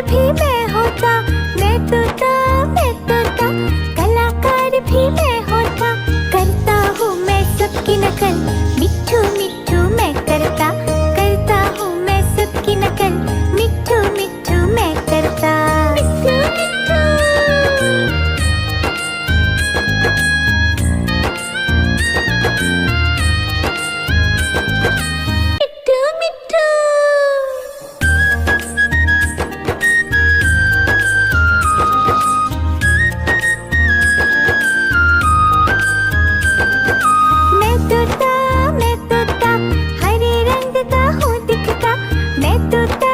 भी मैं होता, मैं तोता, मैं तोता, कलाकार भी मैं होता। करता हूँ मैं सबकी नकल, मिट्ठू मिट्ठू मैं करता। करता हूँ मैं सबकी नकल, मिट्ठू मिट्ठू मैं करता। मिट्ठू मिट्ठू मिट्ठू मिट्ठू। मैं तोता, हरे रंग का हूँ दिखता। मैं तोता,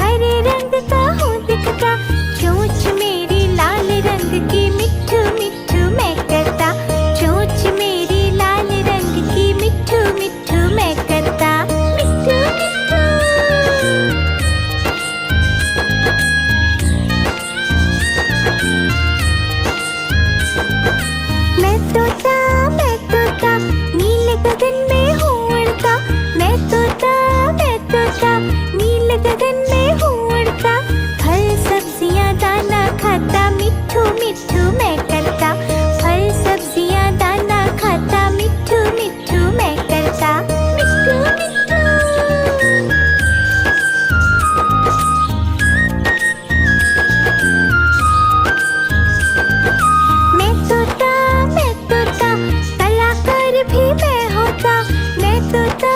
हरे रंग का हूँ दिखता। चोंच मेरी लाल रंग की, मिट्ठू मिट्ठू मैं करता। चोंच मेरी लाल रंग की, मिट्ठू मिट्ठू मैं करता। मिट्ठू मिट्ठू मैं तोता, नीले गगन में हूँ उड़ता। मैं तोता, नीले गगन में हूँ उड़ता। फल सब्जियाँ दाना खाता, मिट्ठू मिट्ठू मैं करता। फल सब्जियाँ दाना खाता, मिट्ठू मिट्ठू मैं करता। मिट्ठू मिट्ठू मैं तोता, कलाकार भी मैं होता। मैं तोता,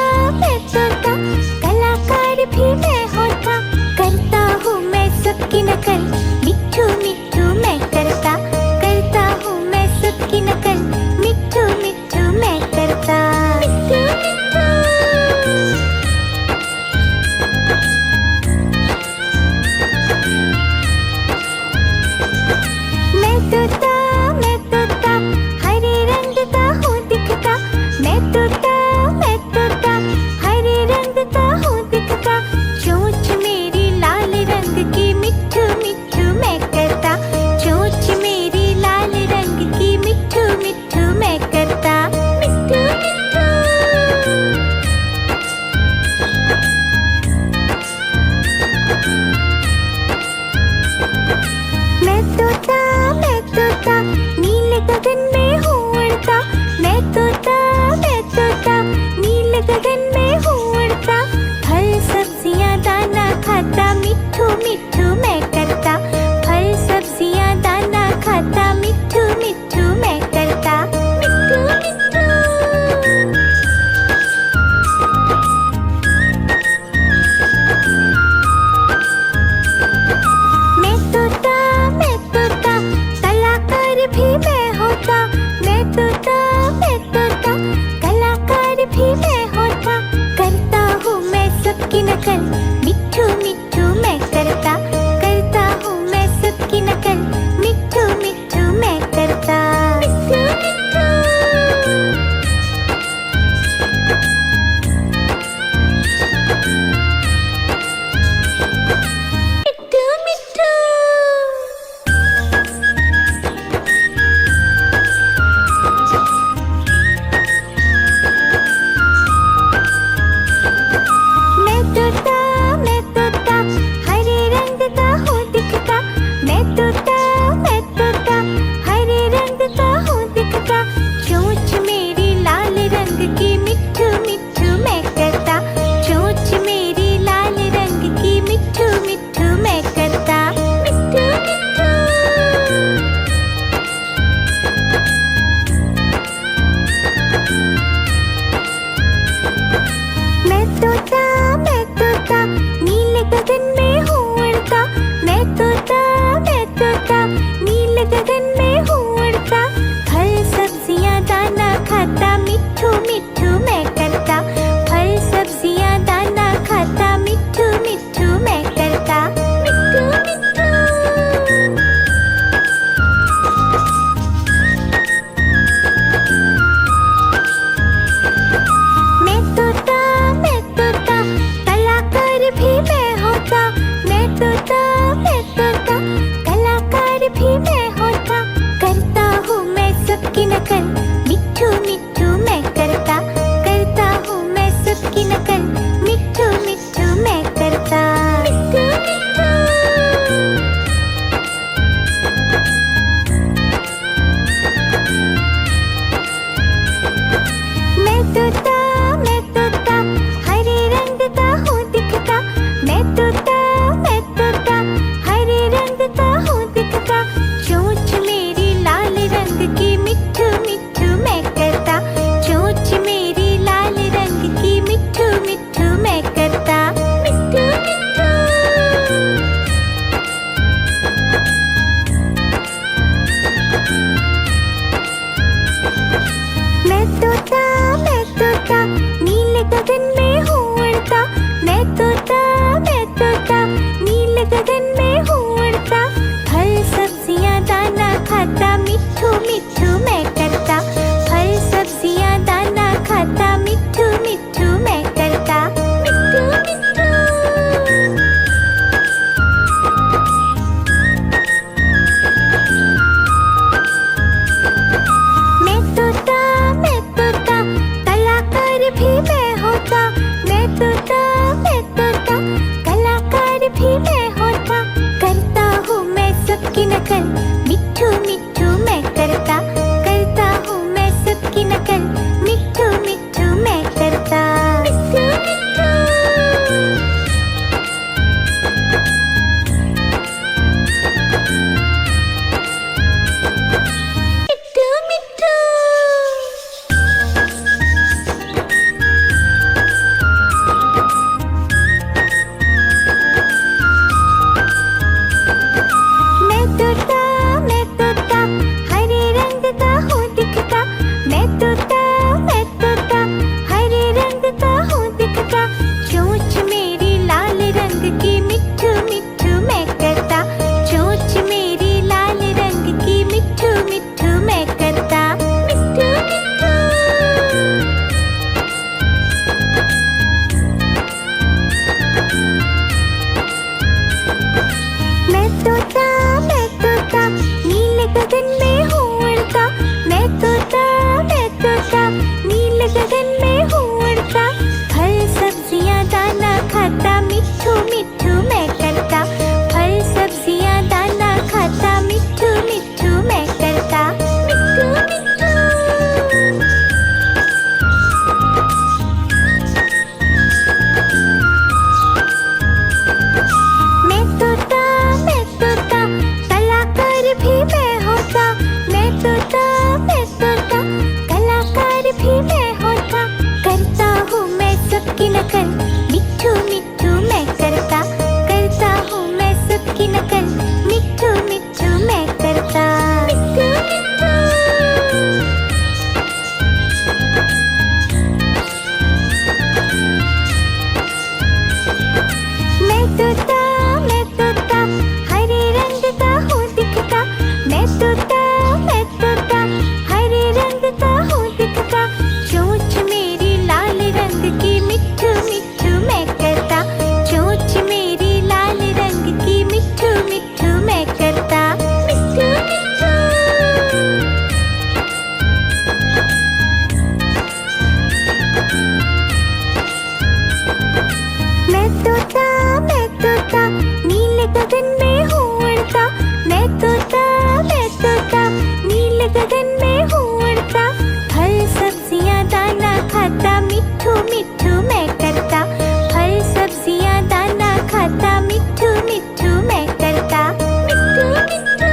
कलाकार भी मैं होता। करता हूँ मैं सबकी नकल, मिट्ठू मिट्ठू मैं करता। करता हूँ मैं सबकी नकल, मिट्ठू मिट्ठू मैं करता। मिट्ठू मिट्ठू मैं तोता, हरे रंग का हूँ दिखता। मैं तोता, हरे रंग का हूँ दिखता। चोंच मेरी लाल रंग की, मिट्ठू मिट्ठू मैं करता। चोंच मेरी लाल रंग की, मिट्ठू मिट्ठू मैं करता। मिट्ठू मिट्ठू मैं तोता, नीले गगन में हूँ उड़ता। मैं तोता, नीले गगन में हूँ उड़ता। फल सब्जियाँ दाना खाता, मिट्ठू मिट्ठू मैं करता। फल सब्जियाँ दाना खाता, मिट्ठू मिट्ठू मैं करता। मिट्ठू मिट्ठू मैं तोता, कलाकार भी मैं होता। मैं तोता, कलाकार भी मैं होता। करता हूँ मैं सबकी नकल, मिट्ठू मिट्ठू मैं करता। करता हूँ मैं सबकी नकल, मिट्ठू मिट्ठू मैं करता। मिट्ठू मिट्ठू मिट्ठू मिट्ठू मैं तोता, हरे रंग गगन में हूँ उड़ता, फल सब्जियाँ दाना खाता, मिट्ठू मिट्ठू मैं करता। फल सब्जियाँ दाना खाता, मिट्ठू मिट्ठू मैं करता। मिट्ठू मिट्ठू। मैं तोता, कलाकार भी मैं होता। मैं तोता, कलाकार भी मैं होता। करता हूँ मैं सबकी नकल, मिट्ठू मिट्ठू मैं करता। करता हूँ मैं सबकी नकल, मिट्ठू मिट्ठू मैं करता। मिट्ठू मिट्ठू। मिट्ठू मिट्ठू। मैं तोता, हरे रंग का हूँ दिखता। मैं तोता, हरे रंग का हूँ दिखता। चोंच मेरी लाल रंग की, मिट्ठू मिट्ठू मैं करता। चोंच मेरी लाल रंग की, मिट्ठू मिट्ठू मैं करता। मिट्ठू मिट्ठू। मैं तोता, नीले गगन में हूँ उड़ता। मैं तोता, नीले गगन में हूँ उड़ता। फल सब्जियाँ दाना खाता, मिट्ठू मिट्ठू मैं करता। फल सब्जियाँ दाना खाता, मिट्ठू मिट्ठू मैं करता। मिट्ठू मिट्ठू। मैं तोता, कलाकार भी मैं होता। मैं तोता, कलाकार भी मैं होता। करता हूँ मैं सबकी नकल, मिट्ठू मिट्ठू मैं करता। करता हूँ मैं सबकी नकल, मिट्ठू मिट्ठू मैं करता। मिट्ठू मिट्ठू। मैं तोता, हरे रंग का हूँ दिखता। मैं तोता, हरे रंग का हूँ दिखता। चोंच मेरी लाल रंग की, मिट्ठू मिट्ठू मैं करता। चोंच मेरी लाल रंग की, मिट्ठू मिट्ठू मैं करता। मिट्ठू मिट्ठू। मैं तोता, नीले गगन में हूँ उड़ता। मैं तोता, नीले गगन में हूँ उड़ता। फल सब्जियाँ दाना खाता, मिट्ठू मिट्ठू मैं करता। फल सब्जियाँ दाना खाता, मिट्ठू मिट्ठू मैं करता। मिट्ठू मिट्ठू।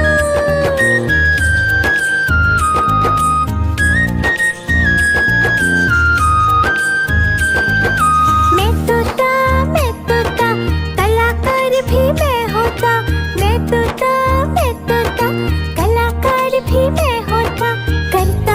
मैं तोता, कलाकार भी मैं होता। मैं तोता, कलाकार भी मैं होता। करता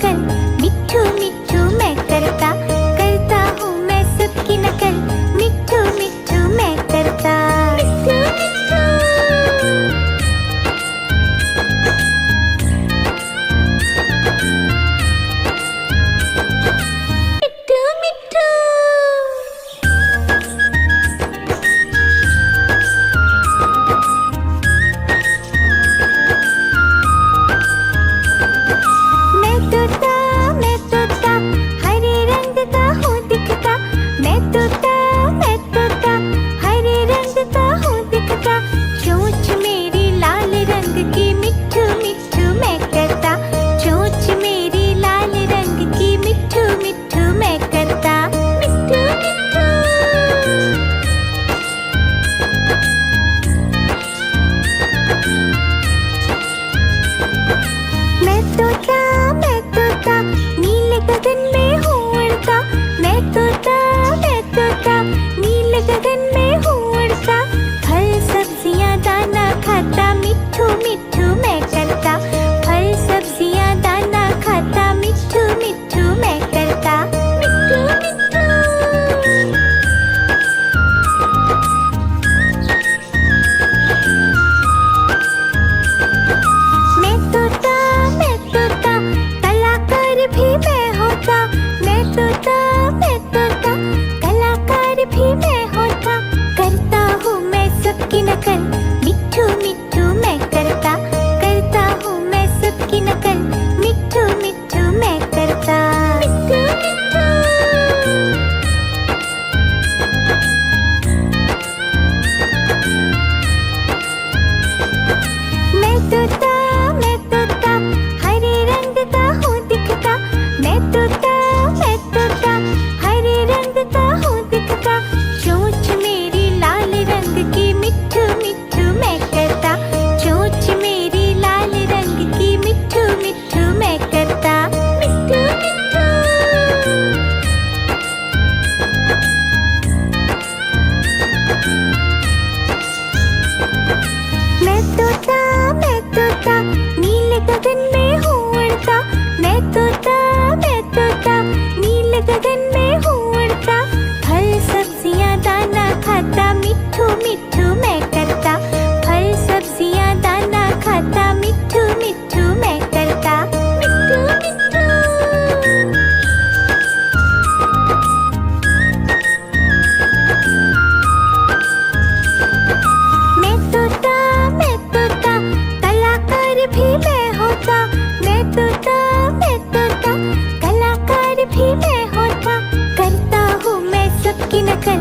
नकल, मिट्ठू मिट्ठू मैं करता, करता हूँ मैं सबकी नकल, मिट्ठू मिट्ठू मैं करता, मिट्ठू मिट्ठू। मैं तोता हरे रंग का हूँ दिखता, मैं तोता हरे रंग का हूँ दिखता, चोंच मेरी लाल रंग की, मिट्ठू मिट्ठू मैं करता, चोंच मेरी लाल रंग की, मिट्ठू मिट्ठू मैं करता, मिट्ठू मिट्ठू। मैं तोता नीले गगन में हूँ उड़ता, मैं तोता नीले गगन में हूँ उड़ता, फल सब्जियाँ दाना खाता, मिट्ठू मिट्ठू मैं करता, फल सब्जियाँ दाना खाता, मिट्ठू मिट्ठू मैं करता, मिट्ठू मिट्ठू। मैं तोता कलाकार भी मैं होता, मैं तोता कलाकार भी मैं होता, करता हूँ मैं सबकी नकल, मिट्ठू मिट्ठू मैं करता, करता हूँ मैं सबकी नकल, मिट्ठू मिट्ठू मैं करता, मिट्ठू मिट्ठू। मैं तोता हरे रंग का हूँ दिखता, मैं तोता हरे रंग का हूँ दिखता, चोंच मेरी लाल रंग की, मिट्ठू मिट्ठू मैं करता, चोंच मेरी लाल रंग की, मिट्ठू मिट्ठू मैं करता, मिट्ठू मिट्ठू। मैं तोता नीले गगन में हूँ उड़ता, मैं तोता नीले गगन में हूँ उड़ता, फल सब्जियाँ दाना खाता, मिट्ठू मिट्ठू मैं करता, फल सब्जियाँ दाना खाता, मिट्ठू मिट्ठू मैं करता, मिट्ठू मिट्ठू। मैं तोता कलाकार भी मैं होता, मैं तोता कलाकार भी मैं होता, करता हूँ मैं सबकी नकल,